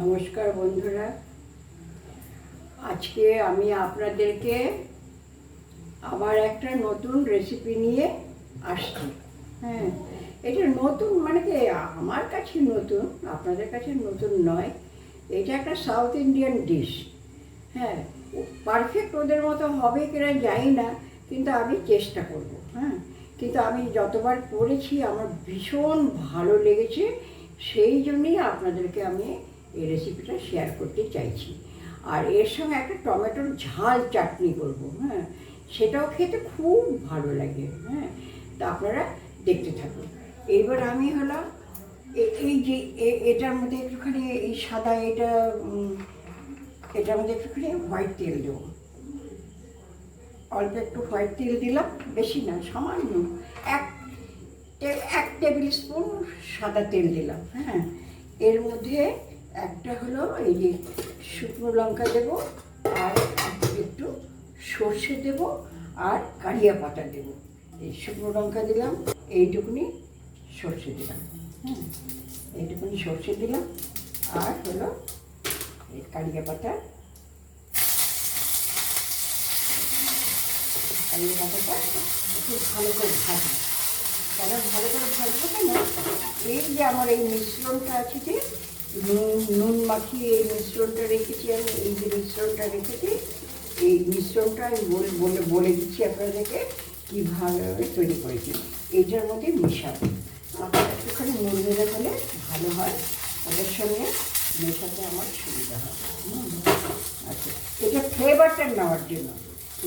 নমস্কার বন্ধুরা, আজকে আমি আপনাদেরকে আবার একটা নতুন রেসিপি নিয়ে আসছি। হ্যাঁ, এটা নতুন মানে কি আমার কাছে নতুন, আপনাদের কাছে নতুন নয়। এটা একটা সাউথ ইন্ডিয়ান ডিশ। হ্যাঁ, পারফেক্ট ওদের মতো হবে কিনা জানি না, কিন্তু আমি চেষ্টা করব। হ্যাঁ, কিন্তু আমি যতবার করেছি আমার ভীষণ ভালো লেগেছে, সেই জন্যই আপনাদেরকে আমি এই রেসিপিটা শেয়ার করতে চাইছি। আর এর সঙ্গে একটা টমেটোর ঝাল চাটনি করব। হ্যাঁ, সেটাও খেতে খুব ভালো লাগে। হ্যাঁ, তা আপনারা দেখতে থাকুন। এইবার আমি হলাম এই যে এটার মধ্যে একটুখানি এই সাদা এটার মধ্যে একটুখানি হোয়াইট তেল দেবো। অল্প একটু হোয়াইট তেল দিলাম, বেশি না, সামান্য এক টেবিল স্পুন সাদা তেল দিলাম। হ্যাঁ, এর মধ্যে একটা হলো এই যে শুকনো লঙ্কা দেবো, আর একটু সর্ষে দেবো, আর কারিয়া পাতা দেবো। এই শুকনো লঙ্কা দিলাম, এইটুকুনি সর্ষে দিলাম। হ্যাঁ, এইটুকুনি সর্ষে দিলাম, আর হলো এই কারিয়া পাতাটা একটু ভালো করে ভাজি। কেন ভালো করে ভাজবো কেন, এই যে আমার এই মিশ্রণটা আছে, যে নুন মাখিয়ে এই মিশ্রণটা রেখেছি আমি, এই যে মিশ্রণটা রেখেছি, এই মিশ্রণটা আমি বলে দিচ্ছি আপনাদেরকে কীভাবে তৈরি করেছি। এইটার মধ্যে মিশাবো। আপনার একটুখানি মুড়ে হলে ভালো হয়, ওদের সঙ্গে মেশাতে আমার সুবিধা হয়। আচ্ছা, এটা ফ্লেভারটা নেওয়ার জন্য,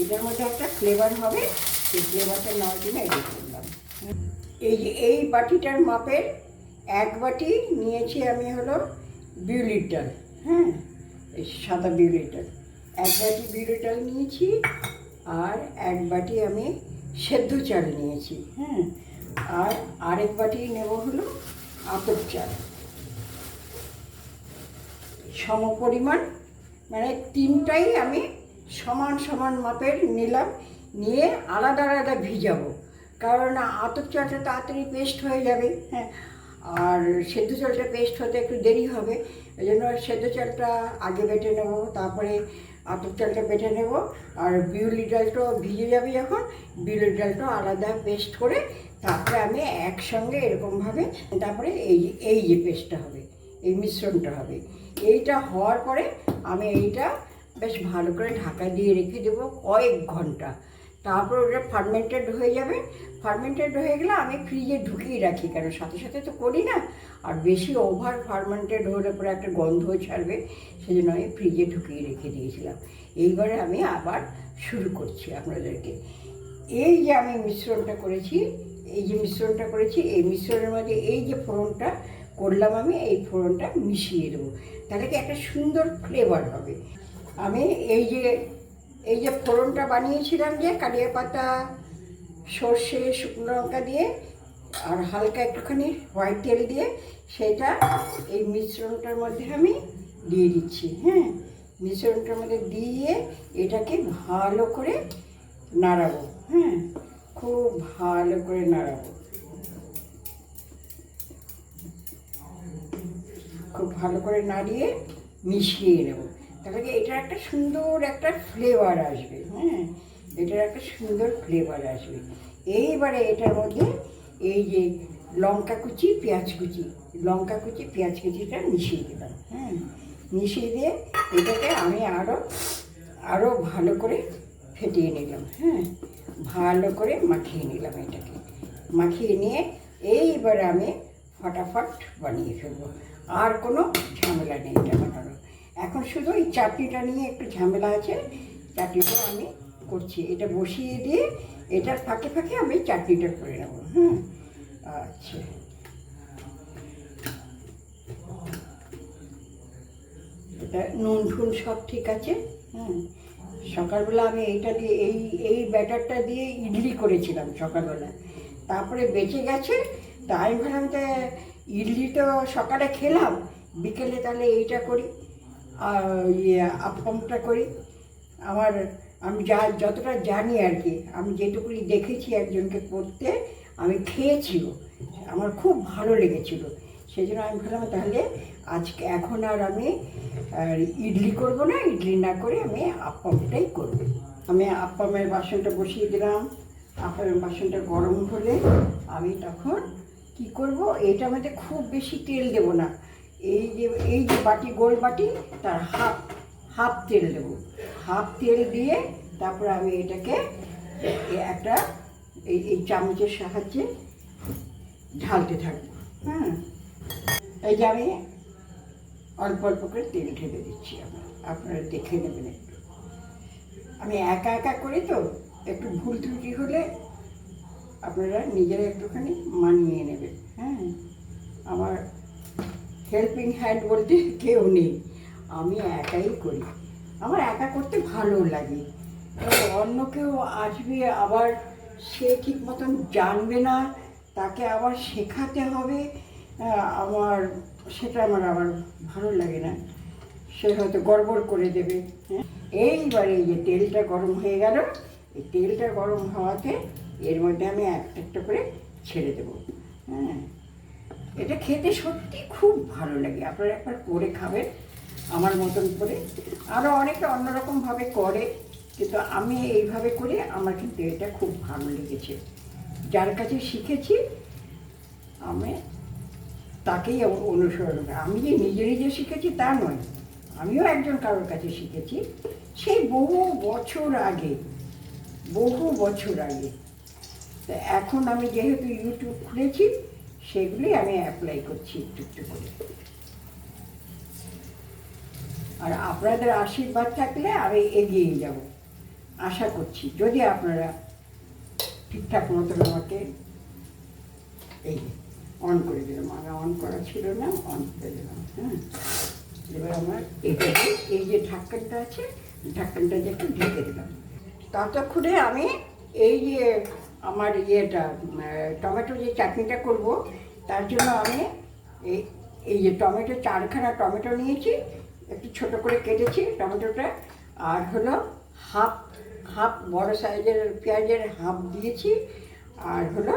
এটার মধ্যে একটা ফ্লেভার হবে, সেই ফ্লেভারটা নেওয়ার জন্য এটা করলাম। এই যে এই বাটিটার মাপের এক বাটি নিয়েছি আমি হলো বিউলির ডাল। হ্যাঁ, এই সাদা বিউলির ডাল এক বাটি বিউলির ডাল নিয়েছি, আর এক বাটি আমি সেদ্ধ চাল নিয়েছি। হ্যাঁ, আর আরেক বাটি নেব হলো আতপ চাল, সম পরিমাণ, মানে তিনটাই আমি সমান সমান মাপের নিলাম, নিয়ে আলাদা আলাদা ভিজাবো। কারণ আতপ চালটা তাড়াতাড়ি পেস্ট হয়ে যাবে। হ্যাঁ, আর সেদ্ধ চালটা পেস্ট হতে একটু দেরি হবে, এই জন্য সেদ্ধ চালটা আগে বেটে নেব, তারপরে আতপ চালটা বেটে নেব। আর বিউলির ডালটাও ভিজে যাবে যখন, বিউলির ডালটা আলাদা পেস্ট করে তারপরে আমি একসঙ্গে এরকমভাবে, তারপরে এই যে পেস্টটা হবে, এই মিশ্রণটা হবে। এইটা হওয়ার পরে আমি এইটা বেশ ভালো করে ঢাকা দিয়ে রেখে দেবো কয়েক ঘন্টা। তারপর ওটা ফার্মেন্টেড হয়ে যাবে। ফার্মেন্টেড হয়ে গেলে আমি ফ্রিজে ঢুকিয়ে রাখি, কারণ সাথে সাথে তো করি না, আর বেশি ওভার ফার্মেন্টেড হলে পরে একটা গন্ধ ছাড়বে, সেই জন্য আমি ফ্রিজে ঢুকিয়ে রেখে দিয়েছিলাম। এইবারে আমি আবার শুরু করছি আপনাদেরকে। এই যে আমি মিশ্রণটা করেছি, এই মিশ্রণের মধ্যে এই যে ফোড়নটা করলাম আমি, এই ফোড়নটা মিশিয়ে দেবো, তাহলে কি একটা সুন্দর ফ্লেভার হবে। আমি এই যে ফোড়নটা বানিয়েছিলাম, যে কারিয়া পাতা, সর্ষে, শুকনো লঙ্কা দিয়ে আর হালকা একটুখানি হোয়াইট তেল দিয়ে, সেটা এই মিশ্রণটার মধ্যে আমি দিয়ে দিচ্ছি। হ্যাঁ, মিশ্রণটার মধ্যে দিয়ে এটাকে ভালো করে নাড়াবো। হ্যাঁ, খুব ভালো করে নাড়াবো, খুব ভালো করে নাড়িয়ে মিশিয়ে নেব, তাহলে এটার একটা সুন্দর একটা ফ্লেভার আসবে। হ্যাঁ, এটার একটা সুন্দর ফ্লেভার আসবে। এইবারে এটার মধ্যে এই যে লঙ্কা কুচি, পেঁয়াজ কুচিটা মিশিয়ে দিলাম। হ্যাঁ, মিশিয়ে দিয়ে এটাকে আমি আরও ভালো করে ফেটিয়ে নিলাম। হ্যাঁ, ভালো করে মাখিয়ে নিলাম, এটাকে মাখিয়ে নিয়ে এইবারে আমি ফটাফট বানিয়ে ফেলবো। আর কোনো ঝামেলা নেই এটা বানানোর। এখন শুধু এই চাটনিটা নিয়ে একটু ঝামেলা আছে, চাটনিটা আমি করছি। এটা বসিয়ে দিয়ে এটার ফাঁকে ফাঁকে আমি চাটনিটা করে নেব। হ্যাঁ, আচ্ছা, এটা নুন ঠুন সব ঠিক আছে। হ্যাঁ, সকালবেলা আমি এইটা দিয়ে এই ব্যাটারটা দিয়ে ইডলি করেছিলাম সকালবেলা, তারপরে বেঁচে গেছে, তা আমি ভাবলাম যে ইডলি তো সকালে খেলাম, বিকেলে তাহলে এইটা করি, আপ্পমটা করি। আমি যতটা জানি আর কি, আমি যেটুকুনি দেখেছি একজনকে করতে, আমি খেয়েছিও, আমার খুব ভালো লেগেছিল, সেই জন্য আমি ভাবলাম তাহলে আজকে এখন আর আমি ইডলি করব না, ইডলি না করে আমি আপ্পামটাই করব। আমি আপ্পামের বাসনটা বসিয়ে দিলাম। আপ্পামের বাসনটা গরম হলে আমি তখন কি করব, এটার মধ্যে খুব বেশি তেল দেব না। এই যে বাটি, গোল বাটি, তার হাফ তেল দেব। হাফ তেল দিয়ে তারপরে আমি এটাকে একটা এই চামচের সাহায্যে ঢালতে থাকবো। হ্যাঁ, এই যে আমি অল্প অল্প করে তেল ঢেলে দিচ্ছি। আপনারা দেখে নেবেন একটু। আমি একা একা করি তো, একটু ভুল ত্রুটি হলে আপনারা নিজেরা একটুখানি মানিয়ে নেবেন। হ্যাঁ, আমার হেল্পিং হ্যান্ড বলতে কেউ নেই, আমি একাই করি। আমার একা করতে ভালো লাগে। অন্য কেউ আসবে, আবার সে ঠিক মতন জানবে না, তাকে আবার শেখাতে হবে, সেটা আমার আবার ভালো লাগে না। সে হয়তো গড়বড় করে দেবে। হ্যাঁ, এইবারে এই যে তেলটা গরম হয়ে গেল, এই তেলটা গরম হওয়াতে এর মধ্যে আমি একটা একটা করে ছেড়ে দেবো। হ্যাঁ, এটা খেতে সত্যি খুব ভালো লাগে। আপনারা একবার করে খাবেন আমার মতন করে। আরও অনেকে অন্যরকমভাবে করে, কিন্তু আমি এইভাবে করে আমার কিন্তু এটা খুব ভালো লেগেছে। যার কাছে শিখেছি আমি তাকেই অনুসরণ করি। আমি যে নিজে নিজে শিখেছি তা নয়, আমিও একজন কারোর কাছে শিখেছি, সেই বহু বছর আগে। তা এখন আমি যেহেতু ইউটিউব খুলেছি, সেগুলি আমি অ্যাপ্লাই করছি একটু একটু করে। আর আপনাদের আশীর্বাদ থাকলে আমি এগিয়ে যাব আশা করছি, যদি আপনারা ঠিকঠাক মতন আমাকে এই অন করে দিলাম। আমি অন করা ছিল না, অন করে দিলাম। হ্যাঁ, এবার আমার এটা এই যে ঢাক্কানটা আছে, ঢাক্কানটা যে একটু ঢেকে দিলাম। ততক্ষণে আমি এই যে আমার টমেটো যে চাটনিটা করব, তার জন্য আমি এই যে টমেটো 4খানা টমেটো নিয়েছি, একটু ছোট করে কেটেছি টমেটোটা। আর হলো হাফ বড় সাইজের পেঁয়াজের হাফ দিয়েছি। আর হলো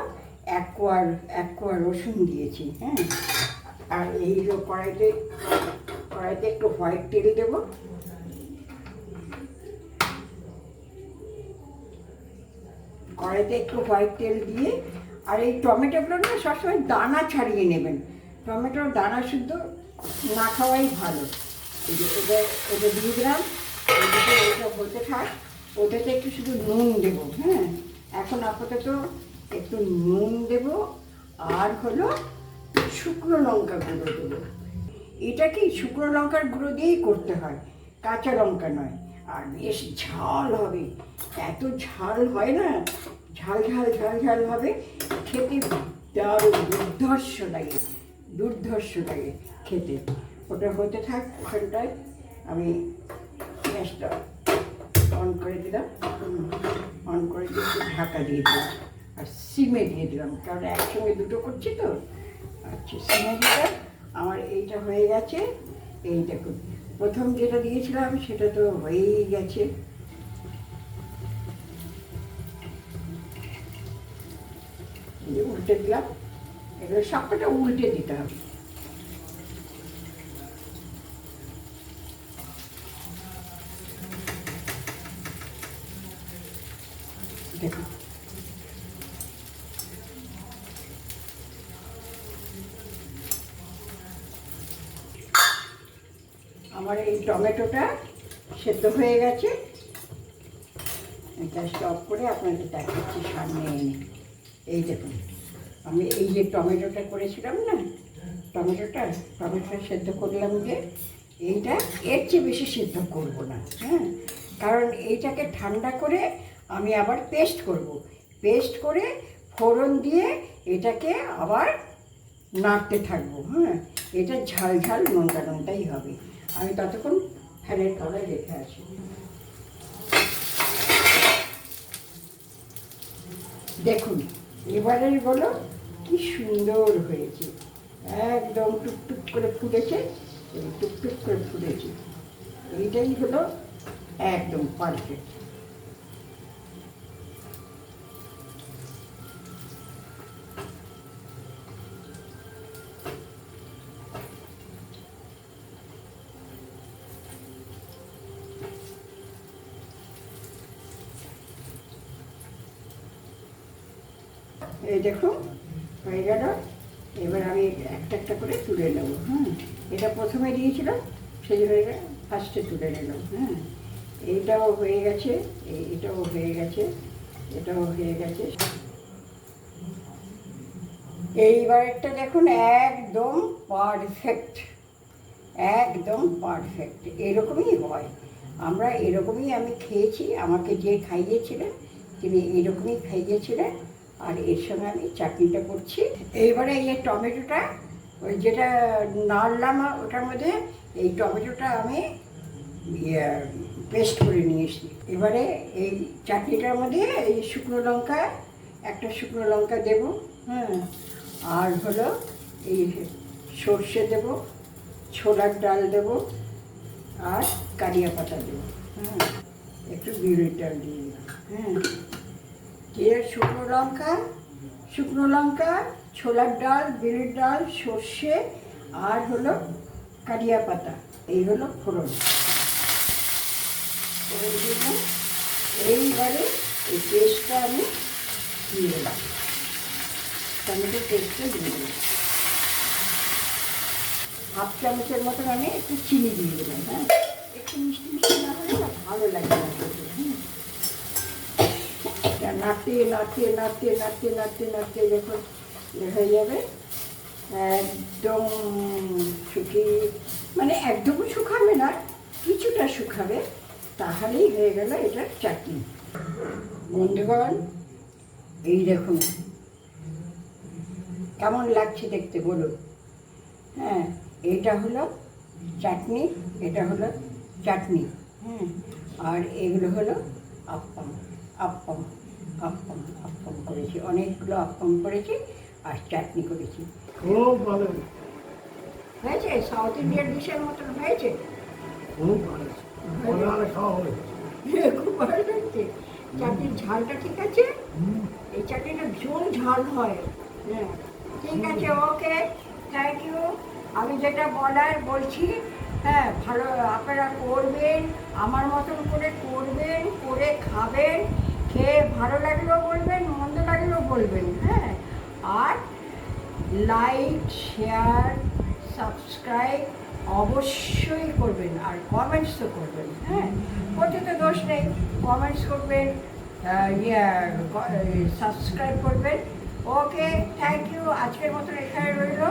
এক কোয়া রসুন দিয়েছি। হ্যাঁ, আর এই কড়াইতে একটু হোয়াইট তেল দেবো। কড়াইতে একটু হোয়াইট তেল দিয়ে, আর এই টমেটোগুলো না সবসময় দানা ছাড়িয়ে নেবেন। টমেটোর দানা শুদ্ধ না খাওয়াই ভালো। এই যে এটা দিয়ে দিলাম। এটা হতে থাক, ওটাতে একটু শুধু নুন দেবো। হ্যাঁ, এখন আপাতত একটু নুন দেবো। আর হলো শুকনো লঙ্কা গুঁড়ো দেবো। এটা কি শুকনো লঙ্কার গুঁড়ো দিয়েই করতে হয়, কাঁচা লঙ্কা নয়। আর বেশ ঝাল হবে, এত ঝাল হয় না, ঝাল হবে, খেতে দারুণ দুর্ধর্ষ লাগে খেতে। ওটা হতে থাক, ওখানটায় আমি গ্যাসটা অন করে দিলাম। অন করে দিয়ে একটু ঢাকা দিয়ে দিলাম, আর সিমে দিয়ে দিলাম, কারণ একসঙ্গে দুটো করছি তো। আচ্ছা, সিমে দিলাম। আমার এইটা হয়ে গেছে। এই দেখুন, প্রথম যেটা দিয়েছিলাম সেটা তো হয়েই গেছে। উল্টে দিলাম। এগুলো সবকটা উল্টে দিতে হবে। দেখুন, আমার এই টমেটোটা সেদ্ধ হয়ে গেছে। গ্যাসটা অফ করে আপনাদের দেখাচ্ছি সামনে এনে। এই দেখুন, আমি এই যে টমেটোটা করেছিলাম না, টমেটোটা সেদ্ধ করলাম, যে এইটা এর চেয়ে বেশি সেদ্ধ করব না। হ্যাঁ, কারণ এইটাকে ঠান্ডা করে আমি আবার পেস্ট করব। পেস্ট করে ফোড়ন দিয়ে এটাকে আবার নাড়তে থাকবো। হ্যাঁ, এটা ঝাল নোনতাই হবে। আমি ততক্ষণ ফ্যানের তলায় রেখে আসি। দেখুন, এবারের বলো কি সুন্দর হয়েছে, একদম টুকটুক করে ফুটেছে, এইটাই হলো একদম পারফেক্ট। এই দেখুন হয়ে গেল। এবার আমি একটা একটা করে তুলে নেব। এটা প্রথমে দিয়েছিলাম, সেই জন্য এটা ফার্স্টে তুলে নিলাম। এইটাও হয়ে গেছে, এটাও হয়ে গেছে, এটাও হয়ে গেছে। এইবারেরটা দেখুন একদম পারফেক্ট, একদম পারফেক্ট। এরকমই হয়, আমরা এরকমই আমি খেয়েছি। আমাকে যে খাইয়েছিলেন তিনি এরকমই খাইয়েছিলেন। আর এর সঙ্গে আমি চাটনিটা করছি। এইবারে এই টমেটোটা, ওই যেটা নাড়লাম ওটার মধ্যে এই টমেটোটা আমি পেস্ট করে নিয়ে এসেছি। এবারে এই চাটনিটার মধ্যে এই শুকনো লঙ্কা, একটা শুকনো লঙ্কা দেব। আর হলো এই সর্ষে দেব, ছোলার ডাল দেব, আর কারিয়া পাতা দেব। একটু বিউলির ডাল দিয়ে দিলাম। দিয়ে শুকনো লঙ্কা, ছোলার ডাল, বিউলির ডাল, সর্ষে আর হলো কারিয়া পাতা, এই হলো ফোড়ন। এইবারে এই পেস্টটা আমি দিয়ে দিলাম, টমেটো পেস্টটা দিয়ে দিলাম। হাফ চামচের মতন আমি একটু চিনি দিয়ে দিলাম। একটু মিষ্টি মিষ্টি না হলে না ভালো লাগে না খেতে। নাড়তে নাড়তে নাড়তে নাড়তে নাড়তে নাড়তে যখন হয়ে যাবে একদম শুকিয়ে, মানে একদমও শুকাবে না, কিছুটা শুকাবে, তাহলেই হয়ে গেল এটার চাটনি। বন্ধুগণ, এই দেখুন কেমন লাগছে দেখতে বলুন। এইটা হলো চাটনি, এটা হলো চাটনি। আর এগুলো হলো আপ্পাম। আপ্পাম আপ্পাম আপ্পাম করেছি, অনেকগুলো আপ্পাম করেছি আর চাটনি করেছি। খুব ভালো হয়েছে, সাউথ ইন্ডিয়ান ডিশের মতন হয়েছে। খুব ভালো খাওয়া হয়েছে, খুব ভালো লাগছে। চাটনির ঝালটা ঠিক আছে, এই চাটনিটা ভীষণ ঝাল হয়। ঠিক আছে, ওকে, থ্যাংক ইউ। আমি যেটা বলার বলছি, ভালো আপনারা করবেন, আমার মতন করে করবেন, করে খাবেন, খেয়ে ভালো লাগলেও বলবেন, মন্দ লাগলেও বলবেন। আর লাইক, শেয়ার, সাবস্ক্রাইব অবশ্যই করবেন, আর কমেন্টসও করবেন। করতে তো দোষ নেই, কমেন্টস করবেন, সাবস্ক্রাইব করবেন। ওকে, থ্যাংক ইউ। আজকের মতন এখানে রইল।